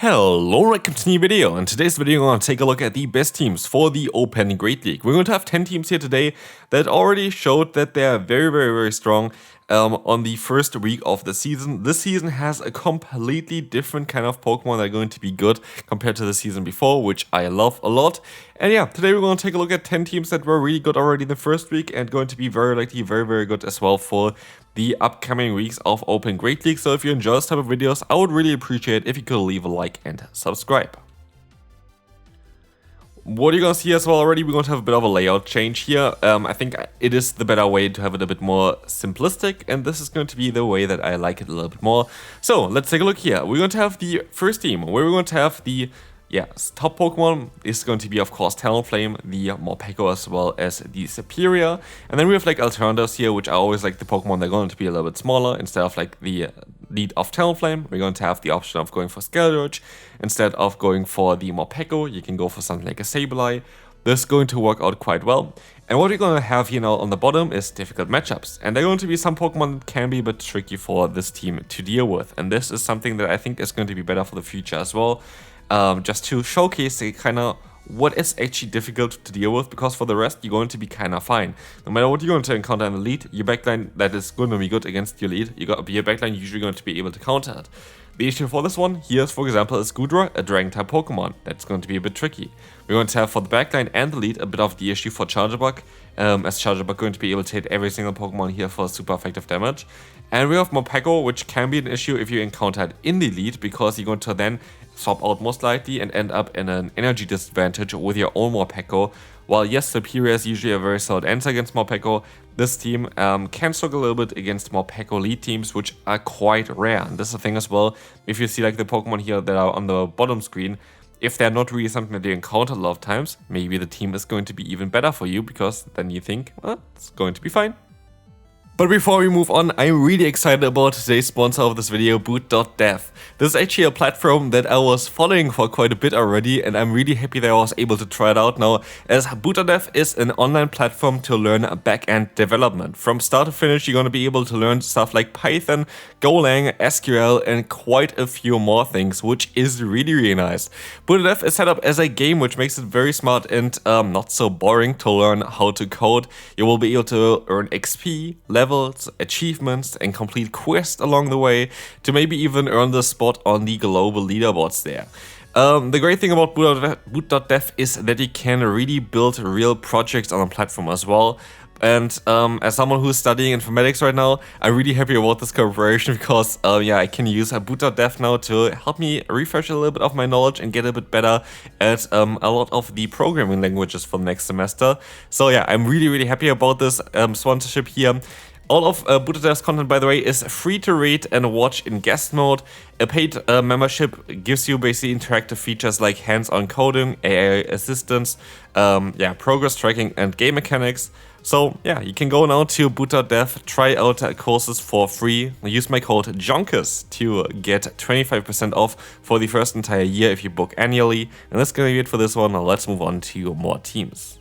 Hello, welcome to a new video. In today's video, we're going to take a look at the best teams for the Open Great League. We're going to have 10 teams here today that already showed that they are very strong on the first week of the season. This season has a completely different kind of Pokemon that are going to be good compared to the season before, which I love a lot. And yeah, today we're going to take a look at 10 teams that were really good already in the first week and going to be very likely very good as well for the upcoming weeks of Open Great League. So if you enjoy this type of videos, I would really appreciate if you could leave a like and subscribe. What you're going to see as well already, we're going to have a bit of a layout change here. I think it is the better way to have it a bit more simplistic, and this is going to be the way that I like it a little bit more. So let's take a look here. We're going to have the first team, where we're going to have the top Pokemon is going to be, of course, Talonflame, the Morpeko, as well as the Superior. And then we have like alternatives here, which I always like the Pokemon that are going to be a little bit smaller. Instead of like the lead of Talonflame, we're going to have the option of going for Skeletorch. Instead of going for the Morpeko, you can go for something like a Sableye. This is going to work out quite well. And what we're going to have here now on the bottom is difficult matchups. And there are going to be some Pokemon that can be a bit tricky for this team to deal with. And this is something that I think is going to be better for the future as well. Just to showcase kind of what is actually difficult to deal with, because for the rest you're going to be kind of fine. No matter what you're going to encounter in the lead, your backline that is going to be good against your lead, your backline usually going to be able to counter it. The issue for this one here is, for example, is Goodra, a Dragon type Pokemon. That's going to be a bit tricky. We're going to have for the backline and the lead a bit of the issue for Charjabug, as Charjabug going to be able to hit every single Pokemon here for super effective damage. And we have Morpeko, which can be an issue if you encounter it in the lead, because you're going to then swap out most likely and end up in an energy disadvantage with your own Morpeko. While yes, Superior is usually a very solid answer against Morpeko, this team can struggle a little bit against Morpeko lead teams, which are quite rare. And this is the thing as well, if you see like the Pokemon here that are on the bottom screen, if they're not really something that you encounter a lot of times, maybe the team is going to be even better for you, because then you think, well, it's going to be fine. But before we move on, I'm really excited about today's sponsor of this video, boot.dev. This is actually a platform that I was following for quite a bit already, and I'm really happy that I was able to try it out now, as boot.dev is an online platform to learn back-end development. From start to finish, you're going to be able to learn stuff like Python, Golang, SQL, and quite a few more things, which is really nice. Boot.dev is set up as a game, which makes it very smart and not so boring to learn how to code. You will be able to earn XP, levels, achievements, and complete quests along the way, to maybe even earn the spot on the global leaderboards there. The great thing about boot.dev is that you can really build real projects on the platform as well. And as someone who's studying informatics right now, I'm really happy about this cooperation, because I can use boot.dev now to help me refresh a little bit of my knowledge and get a bit better at a lot of the programming languages for the next semester. So yeah, I'm really happy about this sponsorship here. All of boot.dev's content, by the way, is free to read and watch in guest mode. A paid membership gives you basically interactive features like hands-on coding, AI assistance, progress tracking, and game mechanics. So yeah, you can go now to boot.dev, try out courses for free. Use my code JonkusPKMN to get 25% off for the first entire year if you book annually. And that's gonna be it for this one. Now let's move on to more teams.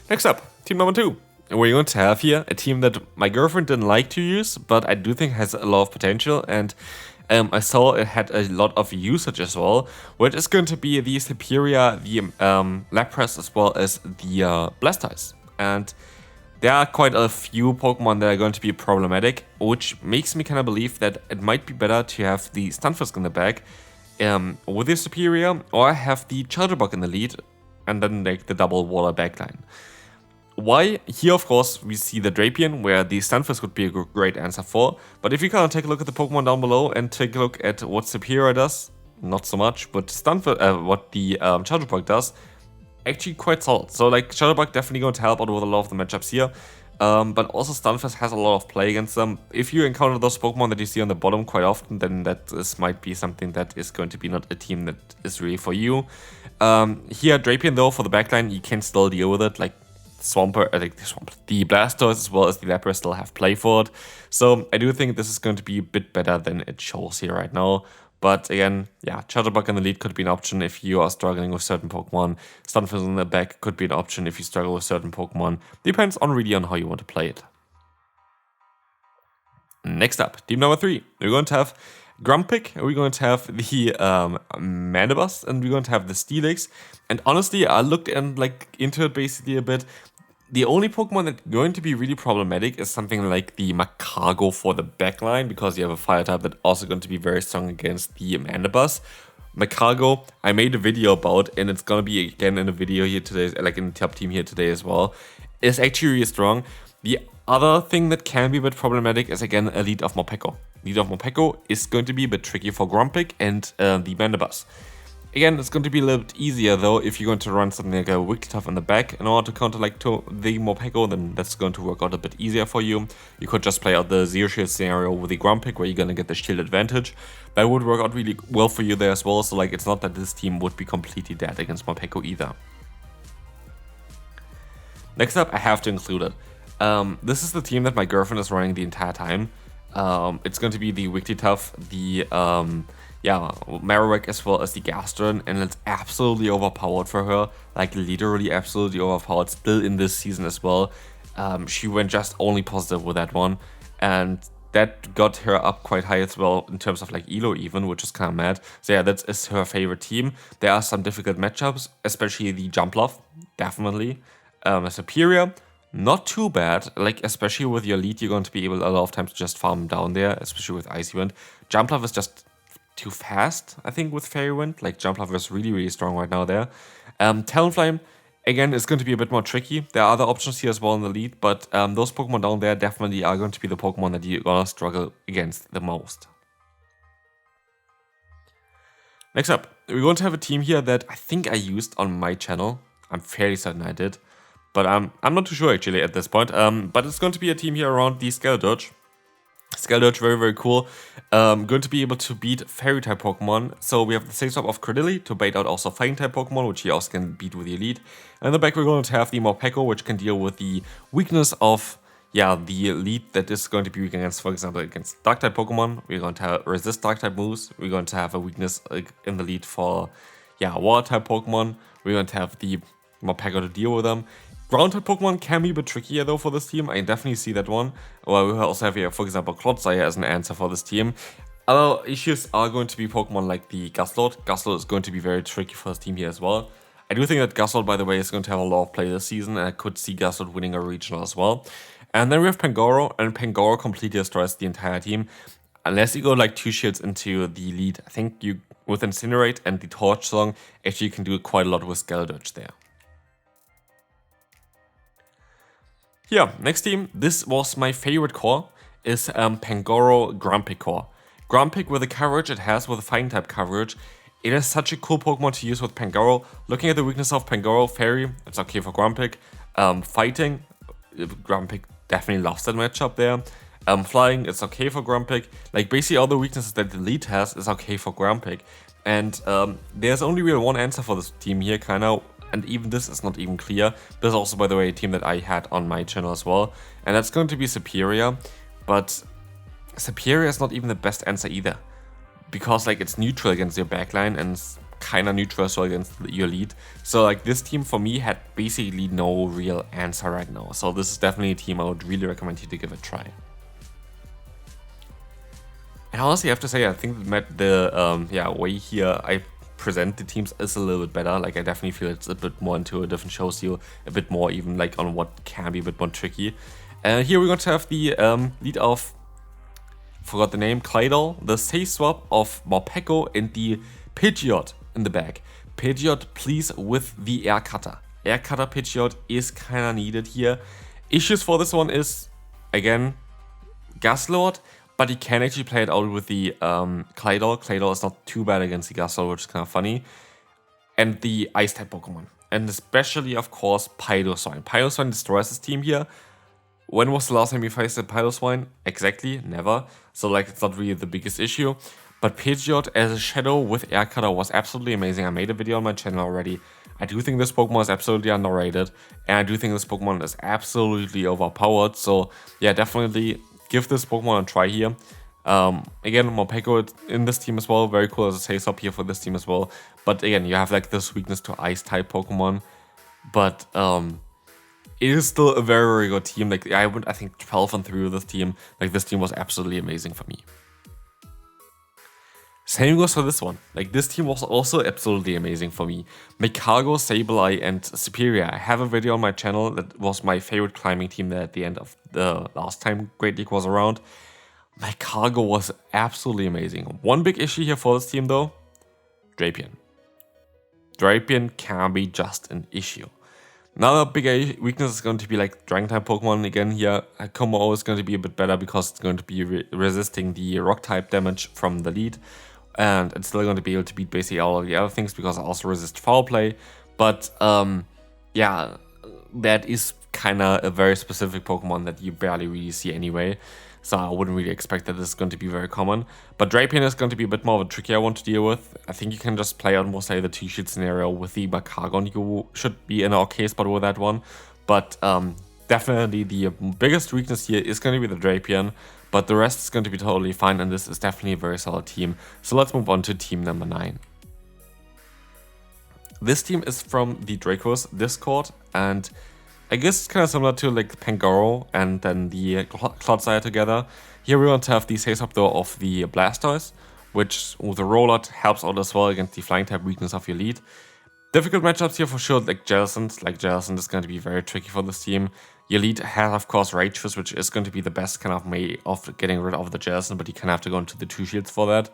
Next up, team number 2. We're going to have here a team that my girlfriend didn't like to use, but I do think has a lot of potential, and I saw it had a lot of usage as well, which is going to be the Superior, the Lapras, as well as the Blastoise. And there are quite a few Pokemon that are going to be problematic, which makes me kind of believe that it might be better to have the Stunfisk in the back with the Superior, or have the Charjabug in the lead, and then like the double water backline. Why? Here, of course, we see the Drapion, where the Stunfisk would be a great answer for. But if you kind of take a look at the Pokemon down below and take a look at what Superior does, not so much, but what the Charjabug does, actually quite solid. So like Charjabug definitely going to help out with a lot of the matchups here. But also Stunfisk has a lot of play against them. If you encounter those Pokemon that you see on the bottom quite often, then might be something that is going to be not a team that is really for you. Here, Drapion though, for the backline, you can still deal with it. Like the Blastoise as well as the Lapras still have play for it. So I do think this is going to be a bit better than it shows here right now. But again, yeah, Charjabug in the lead could be an option if you are struggling with certain Pokemon. Stunfisk in the back could be an option if you struggle with certain Pokemon. Depends really on how you want to play it. Next up, team number 3. We're going to have Grumpig, we're going to have the Manabus, and we're going to have the Steelix. And honestly, I looked into it basically a bit. The only Pokemon that's going to be really problematic is something like the Magcargo for the backline, because you have a fire type that's also going to be very strong against the Manabus. Magcargo, I made a video about, and it's gonna be again in a video here today, like in the top team here today as well. It's actually really strong. The other thing that can be a bit problematic is again a lead of Morpeko. Lead of Morpeko is going to be a bit tricky for Grumpig and the Manabus. Again, it's going to be a little bit easier though if you're going to run something like a Wigglytuff in the back in order to counter the Morpeko, then that's going to work out a bit easier for you. You could just play out the Zero Shield scenario with the Grumpig where you're going to get the shield advantage. That would work out really well for you there as well, so like it's not that this team would be completely dead against Morpeko either. Next up, I have to include it. This is the team that my girlfriend is running the entire time. It's going to be the Wigglytuff, the Marowak as well as the Gastron, and it's absolutely overpowered for her, like literally absolutely overpowered still in this season as well. She went just only positive with that one, and that got her up quite high as well in terms of like elo even, which is kind of mad. So yeah, that is her favorite team. There are some difficult matchups, especially the Jumpluff, definitely. Superior, not too bad, like especially with your lead, you're going to be able a lot of times to just farm down there, especially with Icy Wind. Jumpluff is just too fast, I think, with Fairy Wind. Like Jumpluff is really, really strong right now there. Talonflame, again, is going to be a bit more tricky. There are other options here as well in the lead, but those Pokemon down there definitely are going to be the Pokemon that you're gonna struggle against the most. Next up, we're going to have a team here that I think I used on my channel. I'm fairly certain I did, but I'm not too sure actually at this point. But it's going to be a team here around the Skeledirge. Skeledirge, very, very cool. Going to be able to beat Fairy-type Pokemon. So we have the same swap of Credilli to bait out also Fighting-type Pokemon, which you also can beat with the Elite. And in the back we're going to have the Morpeko, which can deal with the weakness of, the Elite that is going to be weak against, for example, against Dark-type Pokemon. We're going to have resist Dark-type moves. We're going to have a weakness in the lead for, Water-type Pokemon. We're going to have the Morpeko to deal with them. Ground-type Pokemon can be a bit trickier though for this team. I definitely see that one. Well, we also have here, for example, Clodsire as an answer for this team. Other issues are going to be Pokemon like the Gustlord. Gustlord is going to be very tricky for this team here as well. I do think that Gustlord, by the way, is going to have a lot of play this season, and I could see Gustlord winning a regional as well. And then we have Pangoro, and Pangoro completely destroys the entire team. Unless you go like 2 shields into the lead, I think you, with Incinerate and the Torch Song, actually can do quite a lot with Skeledirge there. Yeah, next team, this was my favorite core, is Pangoro Grumpig core. Grumpig with the coverage it has with the Fighting type coverage, it is such a cool Pokemon to use with Pangoro. Looking at the weakness of Pangoro, Fairy, it's okay for Grumpig. Fighting, Grumpig definitely loves that matchup there. Flying, it's okay for Grumpig. Like basically all the weaknesses that the lead has is okay for Grumpig. And there's only real one answer for this team here, kinda. And even this is not even clear. This is also, by the way, a team that I had on my channel as well. And that's going to be Superior. But Superior is not even the best answer either. Because like it's neutral against your backline and it's kind of neutral as well against your lead. So like this team for me had basically no real answer right now. So this is definitely a team I would really recommend you to give a try. And honestly, I have to say, I think the way here I present the teams is a little bit better. Like I definitely feel it's a bit more intuitive and shows you a bit more even like on what can be a bit more tricky. Here we're going to have the lead of, forgot the name, Claydol, the safe swap of Morpeko and the Pidgeot in the back. Pidgeot, please, with the Air Cutter. Air Cutter Pidgeot is kind of needed here. Issues for this one is, again, Gustlord, but you can actually play it out with the Claydol. Claydol is not too bad against the Gustlord, which is kind of funny. And the Ice-type Pokemon. And especially, of course, Piloswine. Piloswine destroys this team here. When was the last time you faced a Piloswine? Exactly, never. So, like, it's not really the biggest issue. But Pidgeot as a Shadow with Air Cutter was absolutely amazing. I made a video on my channel already. I do think this Pokemon is absolutely underrated. And I do think this Pokemon is absolutely overpowered. So, yeah, definitely give this Pokemon a try here. Again, Morpeko in this team as well. Very cool as a safe swap here for this team as well. But again, you have like this weakness to Ice-type Pokemon. But it is still a very, very good team. Like I think 12-3 with this team. Like this team was absolutely amazing for me. Same goes for this one. Like, this team was also absolutely amazing for me. Magcargo, Sableye, and Superior. I have a video on my channel that was my favorite climbing team there at the end of the last time Great League was around. Magcargo was absolutely amazing. One big issue here for this team though, Drapion. Drapion can be just an issue. Another big weakness is going to be like Dragon type Pokemon again here. Como is going to be a bit better because it's going to be resisting the Rock type damage from the lead. And it's still going to be able to beat basically all of the other things because it also resists foul play. But yeah, that is kind of a very specific Pokemon that you barely really see anyway. So I wouldn't really expect that this is going to be very common. But Drapion is going to be a bit more of a trickier one to deal with. I think you can just play out most likely the two-shield scenario with the Magcargo, and you should be in an okay spot with that one. But definitely the biggest weakness here is going to be the Drapion. But the rest is going to be totally fine, and this is definitely a very solid team. So let's move on to team number 9. This team is from the Dracos Discord, and I guess it's kind of similar to like Pangoro and then the Clodsire together. Here we want to have the Sace-Up though of the Blastoise, which with the Rollout helps out as well against the Flying type weakness of your lead. Difficult matchups here for sure, like Jellicent. Like Jellicent is going to be very tricky for this team. Your lead has of course Rage Fist, which is going to be the best kind of way of getting rid of the Jellicent, but you kind of have to go into the two shields for that.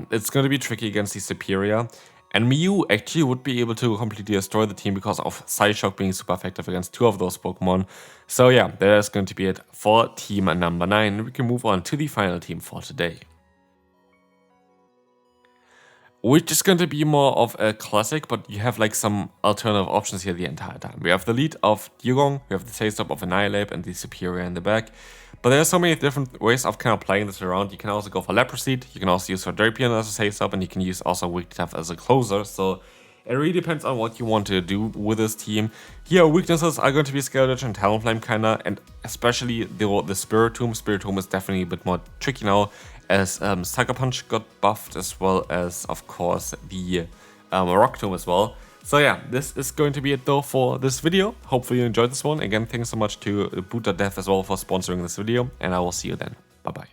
It's going to be tricky against the Superior. And Mew actually would be able to completely destroy the team because of Psyshock being super effective against 2 of those Pokemon. So yeah, that is going to be it for team number 9. We can move on to the final team for today, which is going to be more of a classic, but you have like some alternative options here the entire time. We have the lead of Dugong, we have the Sace-Up of Annihilate and the Superior in the back. But there are so many different ways of kind of playing this around. You can also go for Lapras Seed, you can also use for Drapion as a Sace-Up, and you can use also Wigglytuff as a closer. So it really depends on what you want to do with this team. Here, weaknesses are going to be Scalditch and Talonflame kinda, and especially the Spiritomb. Spiritomb is definitely a bit more tricky now, as Sucker Punch got buffed, as well as, of course, the Rock Tomb as well. So yeah, this is going to be it though for this video. Hopefully you enjoyed this one. Again, thanks so much to boot.dev as well for sponsoring this video, and I will see you then. Bye bye.